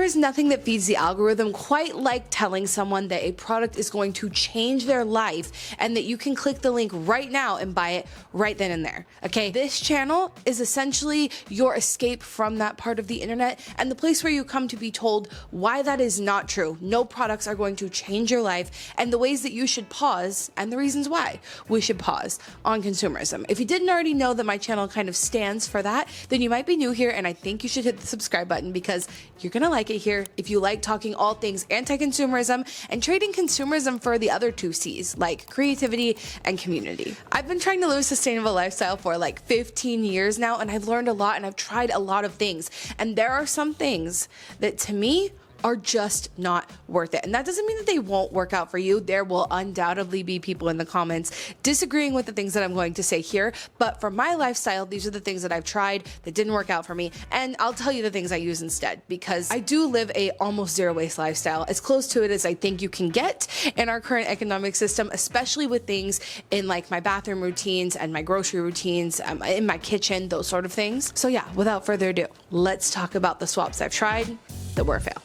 is nothing that feeds the algorithm quite like telling someone that a product is going to change their life and that you can click the link right now and buy it right then and there. Okay, this channel is essentially your escape from that part of the internet and the place where you come to be told why that is not true. No products are going to change your life, and the ways that you should pause and the reasons why we should pause on consumerism. If you didn't already know that my channel kind of stands for that, then you might be new here, and I think you should hit the subscribe button because you're gonna like it here if you like talking all things anti-consumerism and trading consumerism for the other two C's, like creativity and community. I've been trying to live a sustainable lifestyle for like 15 years now, and I've learned a lot and I've tried a lot of things, and there are some things that to me are just not worth it. And that doesn't mean that they won't work out for you. There will undoubtedly be people in the comments disagreeing with the things that I'm going to say here, but for my lifestyle, these are the things that I've tried that didn't work out for me, and I'll tell you the things I use instead, because I do live a almost zero waste lifestyle, as close to it as I think you can get in our current economic system, especially with things in like my bathroom routines and my grocery routines, in my kitchen, those sort of things. So yeah, without further ado, let's talk about the swaps I've tried that were a fail.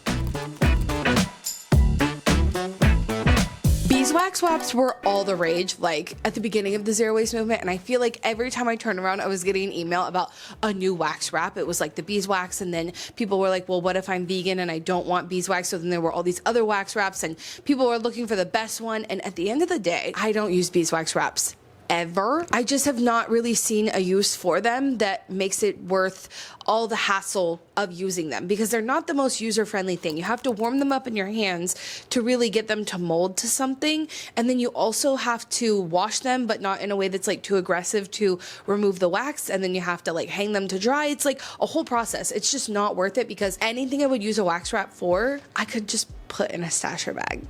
Beeswax swaps were all the rage, like at the beginning of the zero waste movement, and I feel like every time I turned around I was getting an email about a new wax wrap. It was like the beeswax, and then people were like, well, what if I'm vegan and I don't want beeswax? So then there were all these other wax wraps and people were looking for the best one, and at the end of the day, I don't use beeswax wraps ever. I just have not really seen a use for them that makes it worth all the hassle of using them, because they're not the most user-friendly thing. You have to warm them up in your hands to really get them to mold to something, and then you also have to wash them, but not in a way that's like too aggressive to remove the wax, and then you have to like hang them to dry. It's like a whole process. It's just not worth it, because anything I would use a wax wrap for, I could just put in a stasher bag.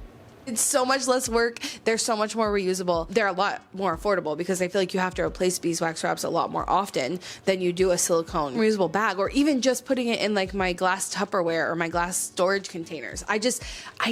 It's so much less work. They're so much more reusable. They're a lot more affordable, because I feel like you have to replace beeswax wraps a lot more often than you do a silicone reusable bag, or even just putting it in like my glass Tupperware or my glass storage containers. I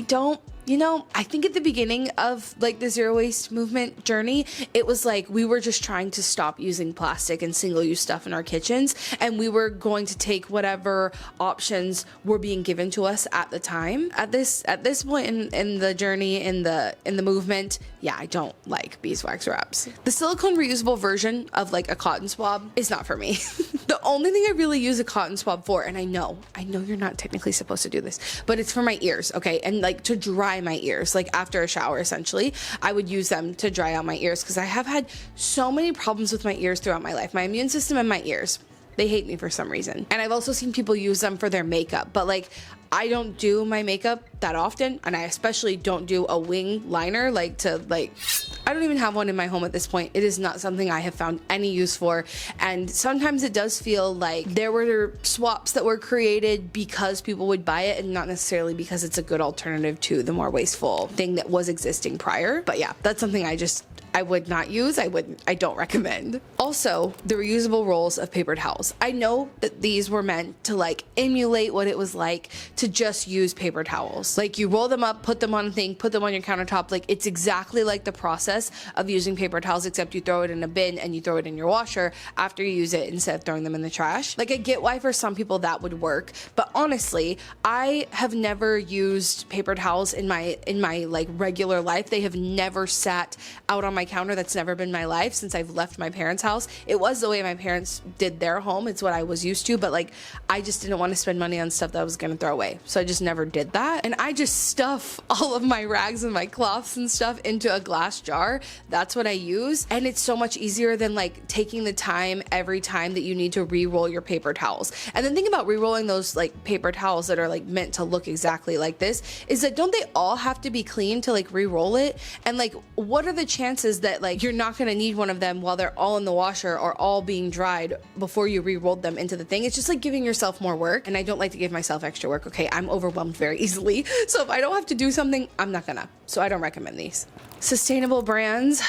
don't, you know, I think at the beginning of like the zero waste movement journey, it was like we were just trying to stop using plastic and single-use stuff in our kitchens, and we were going to take whatever options were being given to us at the time. At this point in the journey, in the movement, yeah, I don't like beeswax wraps. The silicone reusable version of like a cotton swab is not for me. The only thing I really use a cotton swab for, and I know you're not technically supposed to do this, but it's for my ears, okay? And like to dry my ears, like after a shower, essentially, I would use them to dry out my ears, because I have had so many problems with my ears throughout my life. My immune system and my ears, they hate me for some reason. And I've also seen people use them for their makeup, but like I don't do my makeup that often, and I especially don't do a wing liner, I don't even have one in my home at this point. It is not something I have found any use for, and sometimes it does feel like there were swaps that were created because people would buy it and not necessarily because it's a good alternative to the more wasteful thing that was existing prior. But yeah, that's something I would not use. I don't recommend. Also, the reusable rolls of paper towels. I know that these were meant to like emulate what it was like to just use paper towels. Like you roll them up, put them on a thing, put them on your countertop. Like it's exactly like the process of using paper towels, except you throw it in a bin and you throw it in your washer after you use it instead of throwing them in the trash. Like I get why for some people that would work, but honestly, I have never used paper towels in my like regular life. They have never sat out on my counter. That's never been my life since I've left my parents' house. It was the way my parents did their home. It's what I was used to, but like I just didn't want to spend money on stuff that I was gonna throw away. So I just never did that. And I just stuff all of my rags and my cloths and stuff into a glass jar. That's what I use. And it's so much easier than like taking the time every time that you need to re-roll your paper towels. And the thing about re-rolling those like paper towels that are like meant to look exactly like this is that don't they all have to be clean to like re-roll it? And like what are the chances that like you're not gonna need one of them while they're all in the washer or all being dried before you re-rolled them into the thing? It's just like giving yourself more work, and I don't like to give myself extra work. Okay, I'm overwhelmed very easily, so if I don't have to do something, I'm not gonna. So I don't recommend these. Sustainable brands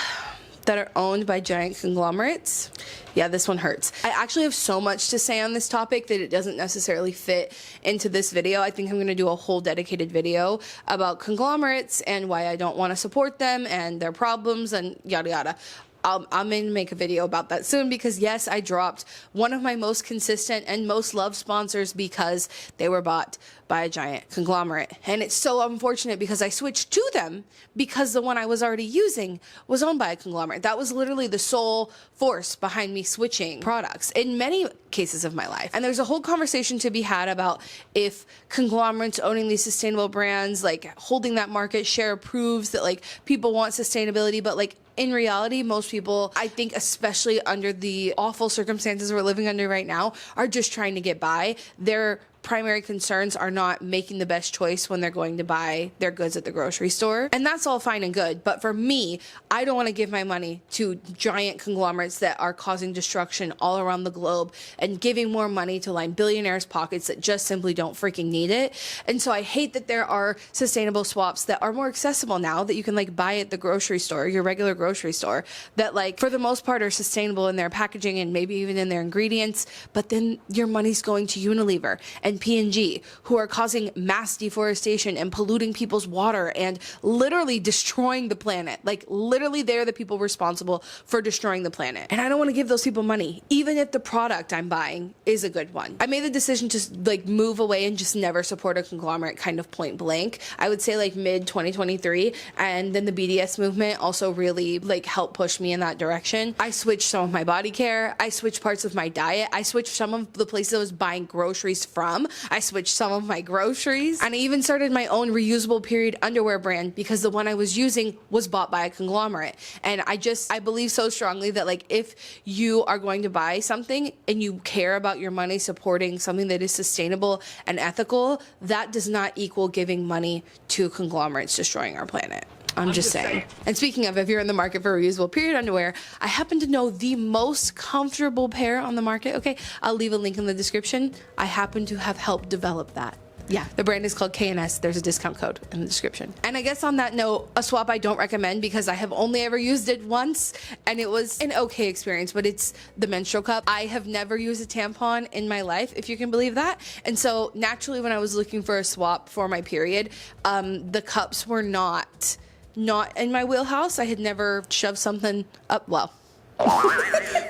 that are owned by giant conglomerates. Yeah, this one hurts. I actually have so much to say on this topic that it doesn't necessarily fit into this video. I think I'm gonna do a whole dedicated video about conglomerates and why I don't wanna support them and their problems and yada yada. I'm going to make a video about that soon, because yes, I dropped one of my most consistent and most loved sponsors because they were bought by a giant conglomerate. And it's so unfortunate because I switched to them because the one I was already using was owned by a conglomerate. That was literally the sole force behind me switching products in many cases of my life. And there's a whole conversation to be had about if conglomerates owning these sustainable brands, like holding that market share, proves that like people want sustainability, but like in reality, most people, I think, especially under the awful circumstances we're living under right now, are just trying to get by. Their primary concerns are not making the best choice when they're going to buy their goods at the grocery store. And that's all fine and good. But for me, I don't want to give my money to giant conglomerates that are causing destruction all around the globe and giving more money to line billionaires' pockets that just simply don't freaking need it. And so I hate that there are sustainable swaps that are more accessible now that you can like buy at the grocery store, your regular grocery store, that like for the most part are sustainable in their packaging and maybe even in their ingredients. But then your money's going to Unilever and P&G, who are causing mass deforestation and polluting people's water and literally destroying the planet. Like literally they're the people responsible for destroying the planet. And I don't want to give those people money, even if the product I'm buying is a good one. I made the decision to like move away and just never support a conglomerate kind of point blank. I would say like mid 2023. And then the BDS movement also really like helped push me in that direction. I switched some of my body care. I switched parts of my diet. I switched some of the places I was buying groceries from. I switched some of my groceries, and I even started my own reusable period underwear brand because the one I was using was bought by a conglomerate. And I believe so strongly that like if you are going to buy something and you care about your money supporting something that is sustainable and ethical, that does not equal giving money to conglomerates destroying our planet. I'm just saying. And speaking of, if you're in the market for reusable period underwear, I happen to know the most comfortable pair on the market. Okay, I'll leave a link in the description. I happen to have helped develop that. Yeah, the brand is called KNS. There's a discount code in the description. And I guess on that note, a swap I don't recommend because I have only ever used it once and it was an okay experience, but it's the menstrual cup. I have never used a tampon in my life, if you can believe that. And so naturally when I was looking for a swap for my period, the cups were not in my wheelhouse. I had never shoved something up, well,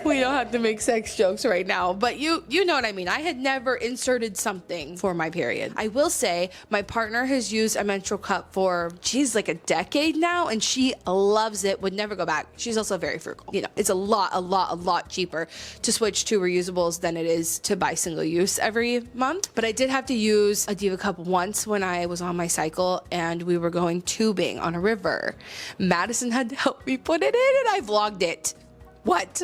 we don't have to make sex jokes right now, but you know what I mean. I had never inserted something for my period. I will say my partner has used a menstrual cup for, geez, like a decade now, and she loves it, would never go back. She's also very frugal. You know, it's a lot cheaper to switch to reusables than it is to buy single use every month. But I did have to use a Diva cup once when I was on my cycle and we were going tubing on a river. Madison had to help me put it in and I vlogged it. What?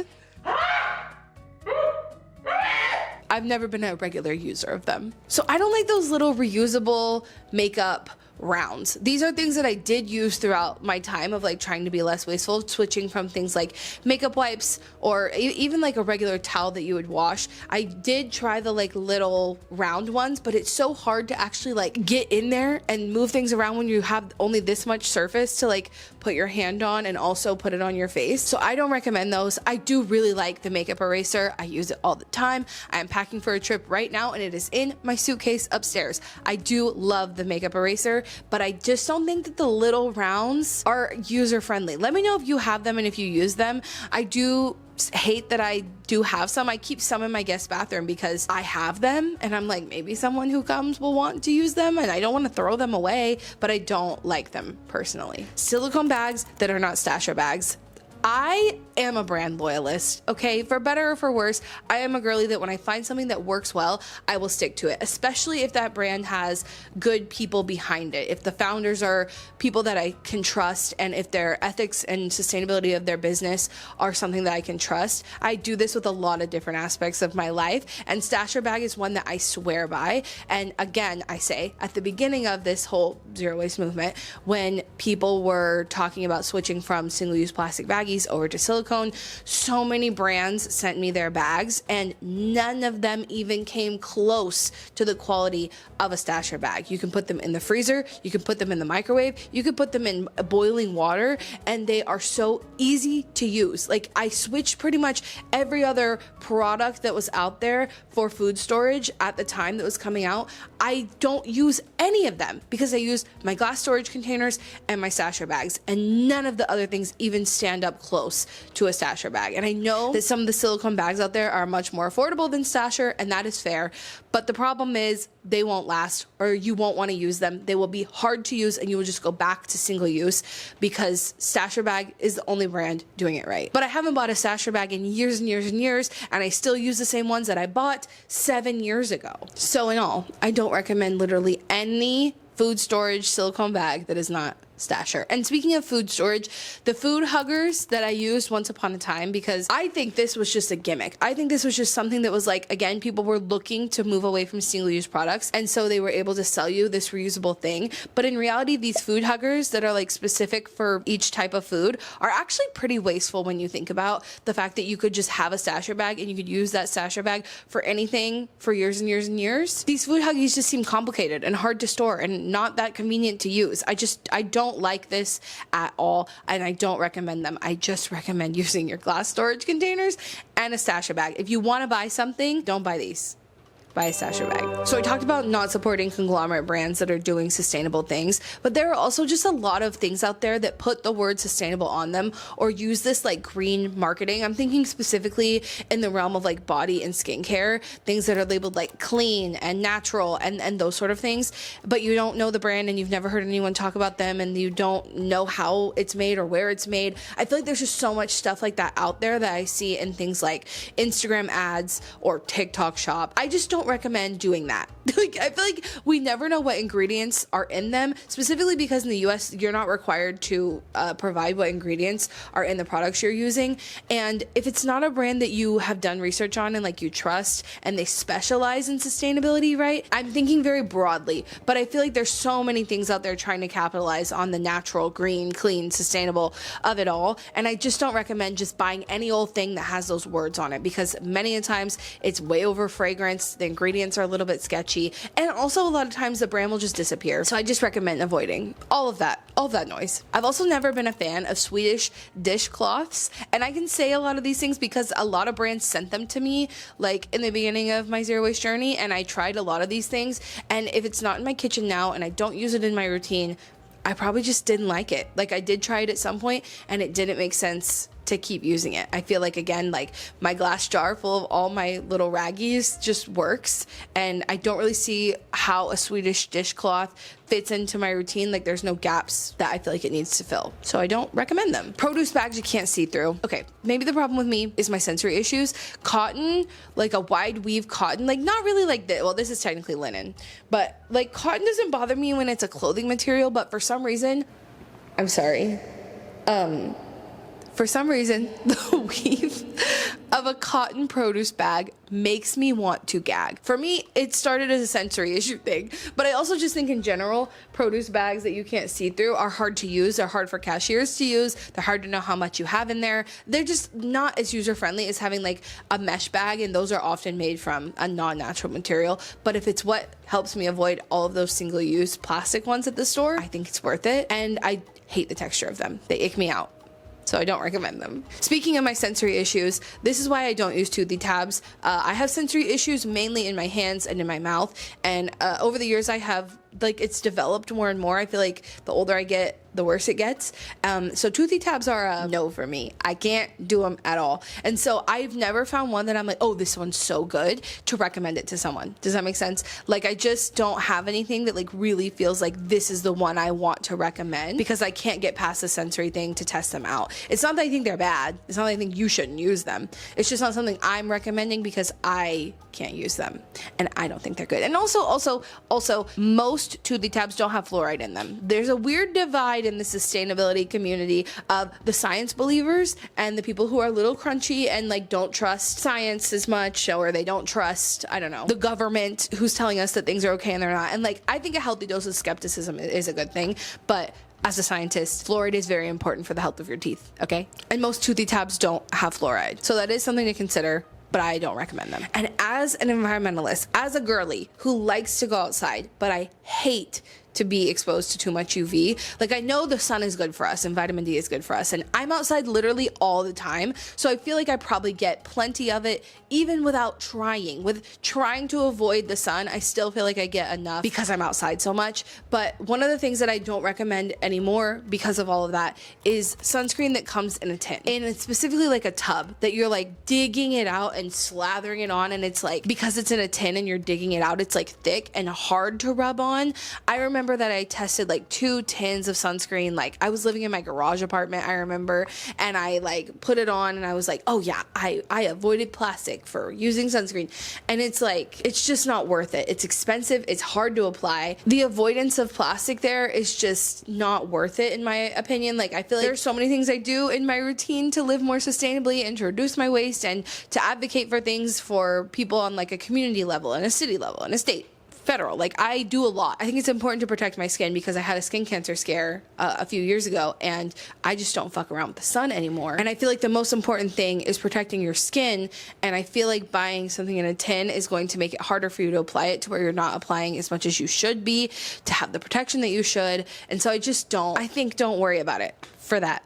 I've never been a regular user of them. So I don't like those little reusable makeup rounds. These are things that I did use throughout my time of like trying to be less wasteful, switching from things like makeup wipes or even like a regular towel that you would wash. I did try the like little round ones, but it's so hard to actually like get in there and move things around when you have only this much surface to like put your hand on and also put it on your face. So I don't recommend those. I do really like the makeup eraser. I use it all the time. I am packing for a trip right now and it is in my suitcase upstairs. I do love the makeup eraser, but I just don't think that the little rounds are user friendly. Let me know if you have them and if you use them. I do hate that I do have some. I keep some in my guest bathroom because I have them and I'm like, maybe someone who comes will want to use them and I don't want to throw them away, but I don't like them personally. Silicone bags that are not stasher bags. I am a brand loyalist, okay? For better or for worse, I am a girly that when I find something that works well, I will stick to it, especially if that brand has good people behind it. If the founders are people that I can trust and if their ethics and sustainability of their business are something that I can trust. I do this with a lot of different aspects of my life, and Stasher Bag is one that I swear by. And again, I say at the beginning of this whole zero waste movement, when people were talking about switching from single-use plastic baggies over to silicone, so many brands sent me their bags and none of them even came close to the quality of a Stasher bag. You can put them in the freezer, you can put them in the microwave, you can put them in boiling water, and they are so easy to use. Like, I switched pretty much every other product that was out there for food storage at the time that was coming out. I don't use any any of them because I use my glass storage containers and my stasher bags, and none of the other things even stand up close to a stasher bag. And I know that some of the silicone bags out there are much more affordable than stasher, and that is fair, but the problem is they won't last, or you won't want to use them. They will be hard to use, and you will just go back to single use because stasher bag is the only brand doing it right. But I haven't bought a stasher bag in years and years and years, and I still use the same ones that I bought 7 years ago. So in all, I don't recommend literally any food storage silicone bag that is not stasher. And speaking of food storage, the food huggers that I used once upon a time, because I think this was just a gimmick. I think this was just something that was like, again, people were looking to move away from single-use products, and so they were able to sell you this reusable thing. But in reality, these food huggers that are like specific for each type of food are actually pretty wasteful when you think about the fact that you could just have a stasher bag and you could use that stasher bag for anything for years and years and years. These food huggies just seem complicated and hard to store and not that convenient to use. I don't like this at all, and I don't recommend them. I just recommend using your glass storage containers and a stasher bag. If you want to buy something, don't buy these. Buy a stasher bag. So I talked about not supporting conglomerate brands that are doing sustainable things, but there are also just a lot of things out there that put the word sustainable on them or use this like green marketing. I'm thinking specifically in the realm of like body and skincare, things that are labeled like clean and natural and those sort of things, but you don't know the brand and you've never heard anyone talk about them and you don't know how it's made or where it's made. I feel like there's just so much stuff like that out there that I see in things like Instagram ads or TikTok shop. I just don't recommend doing that. Like, I feel like we never know what ingredients are in them, specifically because in the US you're not required to provide what ingredients are in the products you're using. And if it's not a brand that you have done research on and like you trust and they specialize in sustainability, right? I'm thinking very broadly, but I feel like there's so many things out there trying to capitalize on the natural, green, clean, sustainable of it all. And I just don't recommend just buying any old thing that has those words on it, because many a times it's way over fragrance, the ingredients are a little bit sketchy, and also a lot of times the brand will just disappear. So I just recommend avoiding all of that noise. I've also never been a fan of Swedish dishcloths, and I can say a lot of these things because a lot of brands sent them to me like in the beginning of my zero waste journey, and I tried a lot of these things, and if it's not in my kitchen now and I don't use it in my routine, I probably just didn't like it. Like, I did try it at some point and it didn't make sense to keep using it. I feel like, again, like my glass jar full of all my little raggies just works, and I don't really see how a Swedish dishcloth fits into my routine. Like, there's no gaps that I feel like it needs to fill, so I don't recommend them. Produce bags you can't see through. Okay, maybe the problem with me is my sensory issues. Cotton, like a wide weave cotton, like not really like this. Well, this is technically linen, but like cotton doesn't bother me when it's a clothing material, but for some reason, I'm sorry, for some reason, the weave of a cotton produce bag makes me want to gag. For me, it started as a sensory issue thing, but I also just think in general, produce bags that you can't see through are hard to use. They're hard for cashiers to use. They're hard to know how much you have in there. They're just not as user-friendly as having like a mesh bag, and those are often made from a non-natural material. But if it's what helps me avoid all of those single-use plastic ones at the store, I think it's worth it. And I hate the texture of them. They ick me out, so I don't recommend them. Speaking of my sensory issues, this is why I don't use toothy tabs. I have sensory issues mainly in my hands and in my mouth, and over the years I have, like, it's developed more and more. I feel like the older I get, the worse it gets. So toothy tabs are a no for me. I can't do them at all. And so I've never found one that I'm like, oh, this one's so good, to recommend it to someone. Does that make sense? Like, I just don't have anything that like really feels like this is the one I want to recommend, because I can't get past the sensory thing to test them out. It's not that I think they're bad. It's not that I think you shouldn't use them. It's just not something I'm recommending because I can't use them and I don't think they're good. And also most toothy tabs don't have fluoride in them. There's a weird divide in the sustainability community of the science believers and the people who are a little crunchy and like don't trust science as much, or they don't trust, I don't know, the government who's telling us that things are okay and they're not. And like, I think a healthy dose of skepticism is a good thing, but as a scientist, fluoride is very important for the health of your teeth, okay? And most toothy tabs don't have fluoride, so that is something to consider, but I don't recommend them. And as an environmentalist, as a girly who likes to go outside, but I hate to be exposed to too much UV. Like, I know the sun is good for us and vitamin D is good for us, and I'm outside literally all the time, so I feel like I probably get plenty of it even without trying. With trying to avoid the sun, I still feel like I get enough because I'm outside so much. But one of the things that I don't recommend anymore because of all of that is sunscreen that comes in a tin, and it's specifically like a tub that you're like digging it out and slathering it on, and it's like, because it's in a tin and you're digging it out, it's like thick and hard to rub on. I remember that I tested like 2 tins of sunscreen. Like, I was living in my garage apartment, I remember, and I like put it on and I was like, oh yeah, I avoided plastic for using sunscreen. And it's like, it's just not worth it. It's expensive, it's hard to apply. The avoidance of plastic there is just not worth it in my opinion. Like, I feel like there's so many things I do in my routine to live more sustainably and to reduce my waste and to advocate for things for people on like a community level and a city level and a state, federal. Like, I do a lot. I think it's important to protect my skin because I had a skin cancer scare a few years ago, and I just don't fuck around with the sun anymore. And I feel like the most important thing is protecting your skin, and I feel like buying something in a tin is going to make it harder for you to apply it to where you're not applying as much as you should be to have the protection that you should. And so I think don't worry about it for that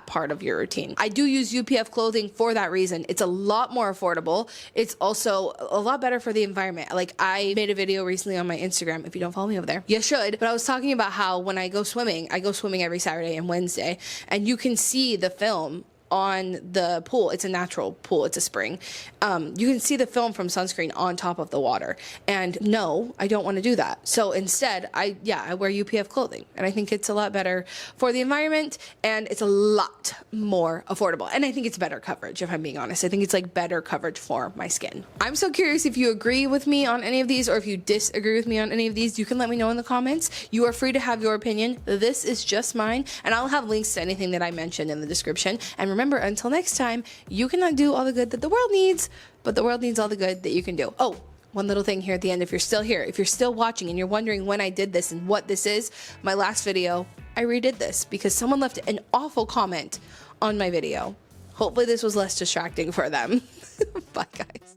part of your routine. I do use UPF clothing for that reason. It's a lot more affordable. It's also a lot better for the environment. Like, I made a video recently on my Instagram. If you don't follow me over there, you should. But I was talking about how when I go swimming every Saturday and Wednesday, and you can see the film on the pool. It's a natural pool. It's a spring. You can see the film from sunscreen on top of the water. And no, I don't want to do that. So instead, I wear UPF clothing. And I think it's a lot better for the environment, and it's a lot more affordable. And I think it's better coverage, if I'm being honest. I think it's like better coverage for my skin. I'm so curious if you agree with me on any of these, or if you disagree with me on any of these. You can let me know in the comments. You are free to have your opinion. This is just mine. And I'll have links to anything that I mentioned in the description. And remember, until next time, you cannot do all the good that the world needs, but the world needs all the good that you can do. Oh, one little thing here at the end, if you're still here, if you're still watching and you're wondering when I did this and what this is, my last video, I redid this because someone left an awful comment on my video. Hopefully this was less distracting for them. Bye, guys.